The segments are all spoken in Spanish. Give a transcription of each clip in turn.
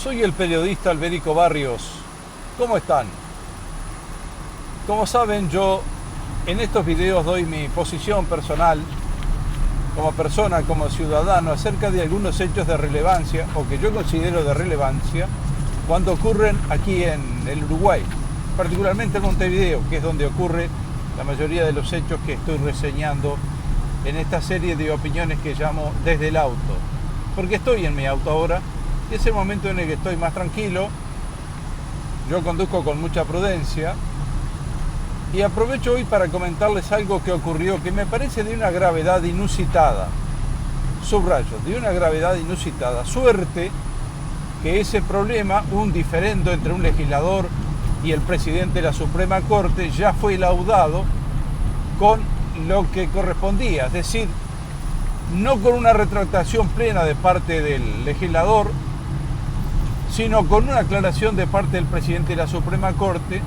Soy el periodista Alberico Barrios. ¿Cómo están? Como saben, yo en estos videos doy mi posición personal como persona, como ciudadano, acerca de algunos hechos de relevancia o que yo considero de relevancia cuando ocurren aquí en el Uruguay, particularmente en Montevideo, que es donde ocurre la mayoría de los hechos que estoy reseñando en esta serie de opiniones que llamo Desde el Auto. Porque estoy en mi auto ahora y es el momento en el que estoy más tranquilo. Yo conduzco con mucha prudencia y aprovecho hoy para comentarles algo que ocurrió que me parece de una gravedad inusitada. Subrayo, de una gravedad inusitada. Suerte que ese problema, un diferendo entre un legislador y el presidente de la Suprema Corte, ya fue laudado con lo que correspondía, es decir, no con una retractación plena de parte del legislador, sino con una aclaración de parte del presidente de la Suprema Corte,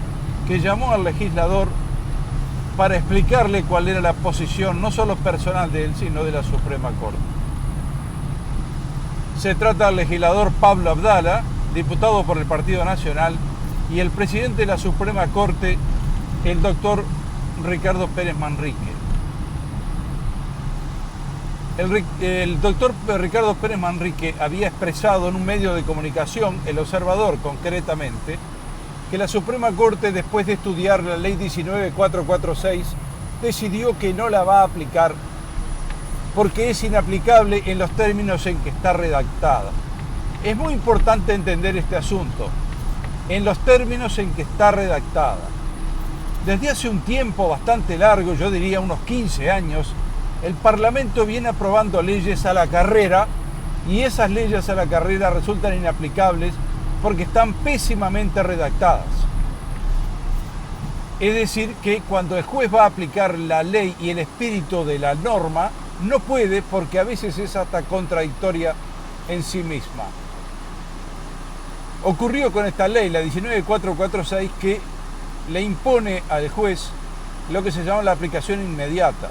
que llamó al legislador para explicarle cuál era la posición, no solo personal de él, sino de la Suprema Corte. Se trata del legislador Pablo Abdala, diputado por el Partido Nacional, y el presidente de la Suprema Corte, el doctor Ricardo Pérez Manrique. El doctor Ricardo Pérez Manrique había expresado en un medio de comunicación, El Observador concretamente, que la Suprema Corte, después de estudiar la Ley 19.446, decidió que no la va a aplicar porque es inaplicable en los términos en que está redactada. Es muy importante entender este asunto, en los términos en que está redactada. Desde hace un tiempo bastante largo, yo diría unos 15 años, el Parlamento viene aprobando leyes a la carrera y esas leyes a la carrera resultan inaplicables porque están pésimamente redactadas. Es decir, que cuando el juez va a aplicar la ley y el espíritu de la norma, no puede porque a veces es hasta contradictoria en sí misma. Ocurrió con esta ley, la 19.446, que le impone al juez lo que se llama la aplicación inmediata.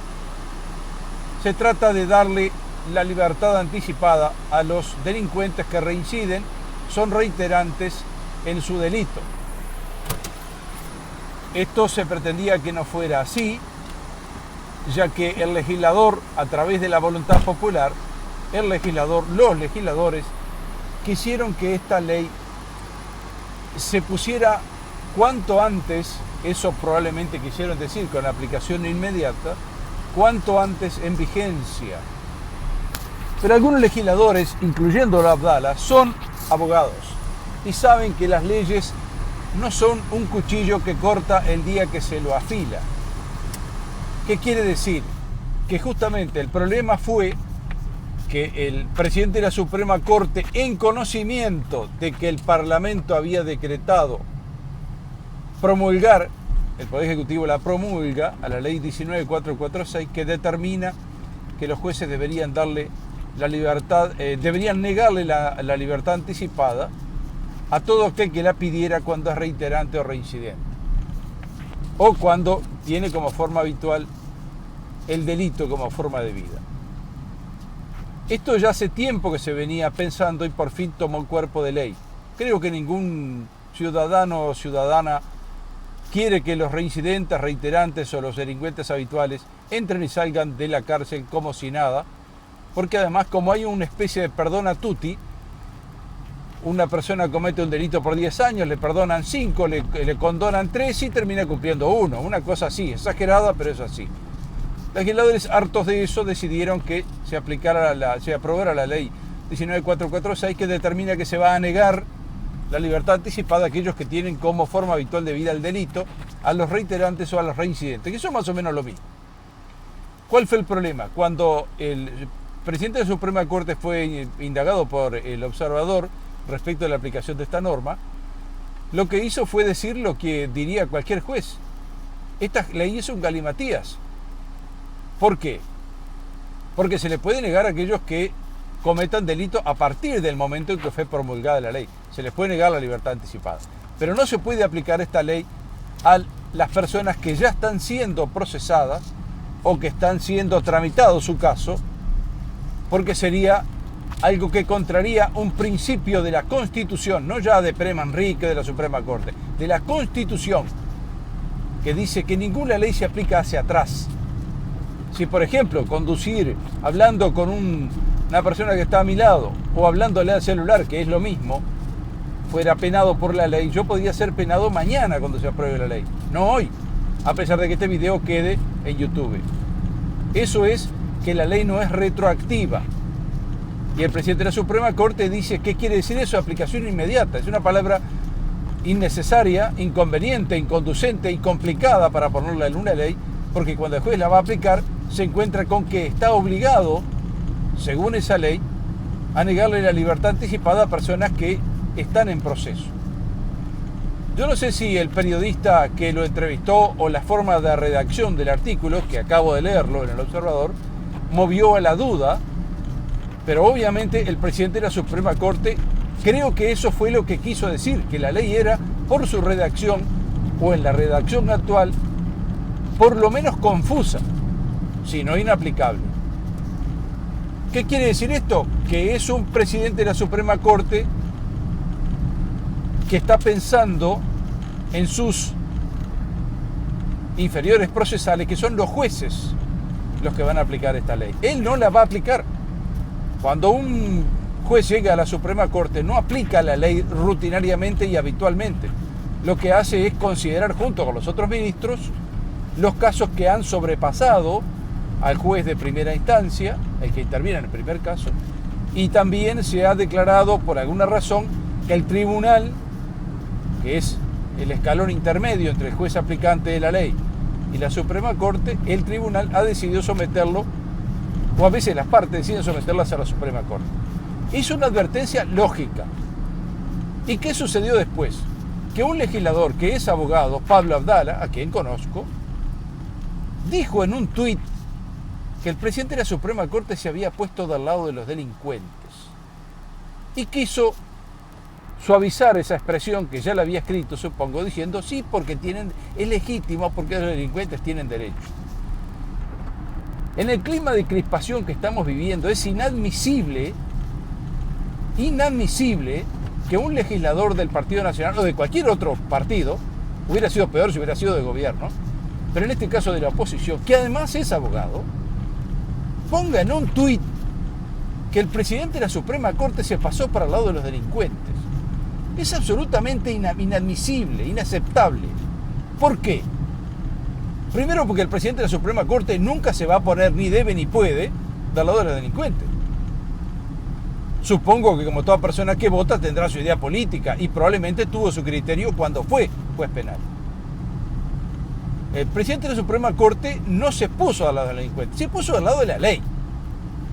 Se trata de darle la libertad anticipada a los delincuentes que reinciden, son reiterantes en su delito. Esto se pretendía que no fuera así, ya que el legislador, a través de la voluntad popular, los legisladores, quisieron que esta ley se pusiera cuanto antes, eso probablemente quisieron decir con la aplicación inmediata, cuanto antes en vigencia. Pero algunos legisladores, incluyendo la Abdala, son abogados y saben que las leyes no son un cuchillo que corta el día que se lo afila. ¿Qué quiere decir? Que justamente el problema fue que el presidente de la Suprema Corte, en conocimiento de que el Parlamento había decretado promulgar, el Poder Ejecutivo la promulga a la Ley 19.446, que determina que los jueces deberían darle la libertad, deberían negarle la libertad anticipada a todo aquel que la pidiera cuando es reiterante o reincidente, o cuando tiene como forma habitual el delito como forma de vida. Esto ya hace tiempo que se venía pensando y por fin tomó cuerpo de ley. Creo que ningún ciudadano o ciudadana quiere que los reincidentes, reiterantes o los delincuentes habituales entren y salgan de la cárcel como si nada, porque además, como hay una especie de perdón a tutti, una persona comete un delito por 10 años, le perdonan 5, le condonan 3 y termina cumpliendo 1, una cosa así, exagerada, pero es así. Los legisladores, hartos de eso, decidieron que se aprobara la ley 19.446, que determina que se va a negar la libertad anticipada a aquellos que tienen como forma habitual de vida el delito, a los reiterantes o a los reincidentes, que son más o menos lo mismo. ¿Cuál fue el problema? Cuando el presidente de la Suprema Corte fue indagado por El Observador respecto a la aplicación de esta norma, lo que hizo fue decir lo que diría cualquier juez. Esta ley es un galimatías. ¿Por qué? Porque se le puede negar a aquellos que cometan delito a partir del momento en que fue promulgada la ley. Se les puede negar la libertad anticipada. Pero no se puede aplicar esta ley a las personas que ya están siendo procesadas o que están siendo tramitado su caso, porque sería algo que contraría un principio de la Constitución, no ya de Pere Manrique, de la Suprema Corte, de la Constitución, que dice que ninguna ley se aplica hacia atrás. Si, por ejemplo, conducir hablando con una persona que está a mi lado o hablándole al celular, que es lo mismo, fuera penado por la ley, yo podría ser penado mañana cuando se apruebe la ley, no hoy, a pesar de que este video quede en YouTube. Eso es que la ley no es retroactiva. Y el presidente de la Suprema Corte dice, ¿qué quiere decir eso? Aplicación inmediata. Es una palabra innecesaria, inconveniente, inconducente y complicada para ponerla en una ley, porque cuando el juez la va a aplicar, se encuentra con que está obligado, según esa ley, a negarle la libertad anticipada a personas que están en proceso. Yo no sé si el periodista que lo entrevistó o la forma de redacción del artículo, que acabo de leerlo en El Observador, movió a la duda, pero obviamente el presidente de la Suprema Corte creo que eso fue lo que quiso decir, que la ley era, por su redacción, o en la redacción actual, por lo menos confusa, si no inaplicable. ¿Qué quiere decir esto? Que es un presidente de la Suprema Corte que está pensando en sus inferiores procesales, que son los jueces los que van a aplicar esta ley. Él no la va a aplicar. Cuando un juez llega a la Suprema Corte, no aplica la ley rutinariamente y habitualmente. Lo que hace es considerar junto con los otros ministros los casos que han sobrepasado al juez de primera instancia, el que interviene en el primer caso, y también se ha declarado por alguna razón que el tribunal, que es el escalón intermedio entre el juez aplicante de la ley y la Suprema Corte, el tribunal ha decidido someterlo, o a veces las partes deciden someterlas a la Suprema Corte. Es una advertencia lógica. ¿Y qué sucedió después? Que un legislador que es abogado, Pablo Abdala, a quien conozco, dijo en un tuit que el presidente de la Suprema Corte se había puesto del lado de los delincuentes y quiso suavizar esa expresión que ya la había escrito, supongo, diciendo sí, porque es legítimo, porque los delincuentes tienen derecho. En el clima de crispación que estamos viviendo es inadmisible que un legislador del Partido Nacional o de cualquier otro partido, hubiera sido peor si hubiera sido de gobierno, pero en este caso de la oposición, que además es abogado, ponga en un tuit que el presidente de la Suprema Corte se pasó para el lado de los delincuentes. Es absolutamente inadmisible, inaceptable. ¿Por qué? Primero porque el presidente de la Suprema Corte nunca se va a poner, ni debe ni puede, del lado de los delincuentes. Supongo que como toda persona que vota tendrá su idea política y probablemente tuvo su criterio cuando fue juez penal. El presidente de la Suprema Corte no se puso al lado de los delincuentes, se puso al lado de la ley,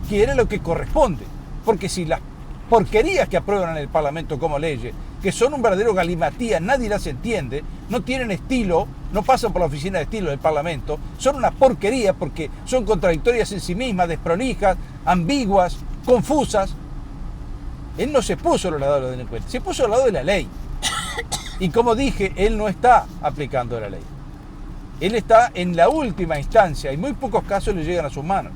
que era lo que corresponde. Porque si las porquerías que aprueban en el Parlamento como leyes, que son un verdadero galimatía, nadie las entiende, no tienen estilo, no pasan por la oficina de estilo del Parlamento, son una porquería porque son contradictorias en sí mismas, desprolijas, ambiguas, confusas. Él no se puso al lado de los delincuentes, se puso al lado de la ley. Y como dije, él no está aplicando la ley. Él está en la última instancia y muy pocos casos le llegan a sus manos.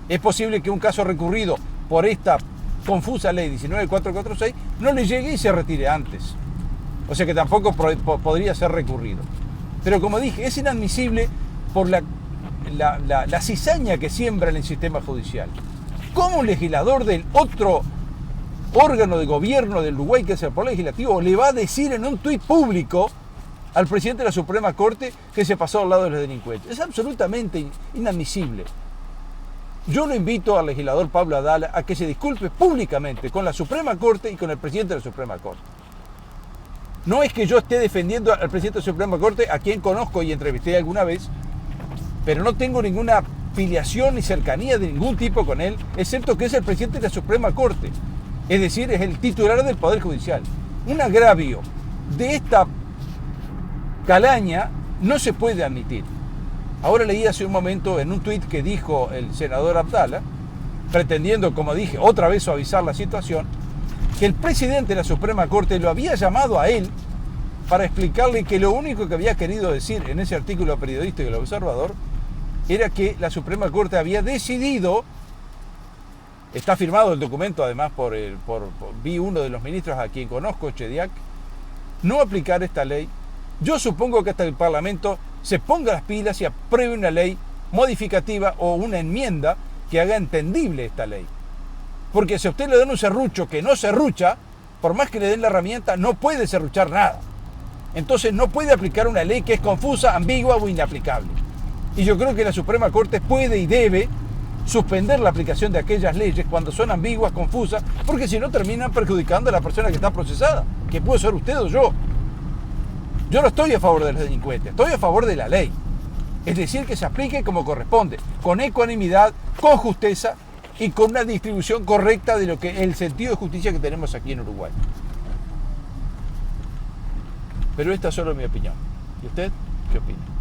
Es posible que un caso recurrido por esta confusa ley 19446 no le llegue y se retire antes. O sea que tampoco podría ser recurrido. Pero como dije, es inadmisible por la cizaña que siembra en el sistema judicial. ¿Cómo un legislador del otro órgano de gobierno del Uruguay, que es el Poder Legislativo, le va a decir en un tuit público al presidente de la Suprema Corte que se pasó al lado de los delincuentes? Es absolutamente inadmisible. Yo lo invito al legislador Pablo Abdala a que se disculpe públicamente con la Suprema Corte y con el presidente de la Suprema Corte. No es que yo esté defendiendo al presidente de la Suprema Corte, a quien conozco y entrevisté alguna vez, pero no tengo ninguna filiación ni cercanía de ningún tipo con él, excepto que es el presidente de la Suprema Corte. Es decir, es el titular del Poder Judicial. Un agravio de esta calaña no se puede admitir. Ahora leí hace un momento en un tuit que dijo el senador Abdala, pretendiendo, como dije, otra vez suavizar la situación, que el presidente de la Suprema Corte lo había llamado a él para explicarle que lo único que había querido decir en ese artículo periodístico del Observador era que la Suprema Corte había decidido Está firmado el documento además vi uno de los ministros a quien conozco, Chediak, no aplicar esta ley. Yo supongo que hasta el Parlamento se ponga las pilas y apruebe una ley modificativa o una enmienda que haga entendible esta ley. Porque si a usted le dan un serrucho que no serrucha, por más que le den la herramienta, no puede serruchar nada. Entonces no puede aplicar una ley que es confusa, ambigua o inaplicable. Y yo creo que la Suprema Corte puede y debe suspender la aplicación de aquellas leyes cuando son ambiguas, confusas, porque si no terminan perjudicando a la persona que está procesada, que puede ser usted o yo. Yo no estoy a favor de los delincuentes, estoy a favor de la ley. Es decir, que se aplique como corresponde, con ecuanimidad, con justeza y con una distribución correcta de lo que el sentido de justicia que tenemos aquí en Uruguay. Pero esta es solo mi opinión. ¿Y usted qué opina?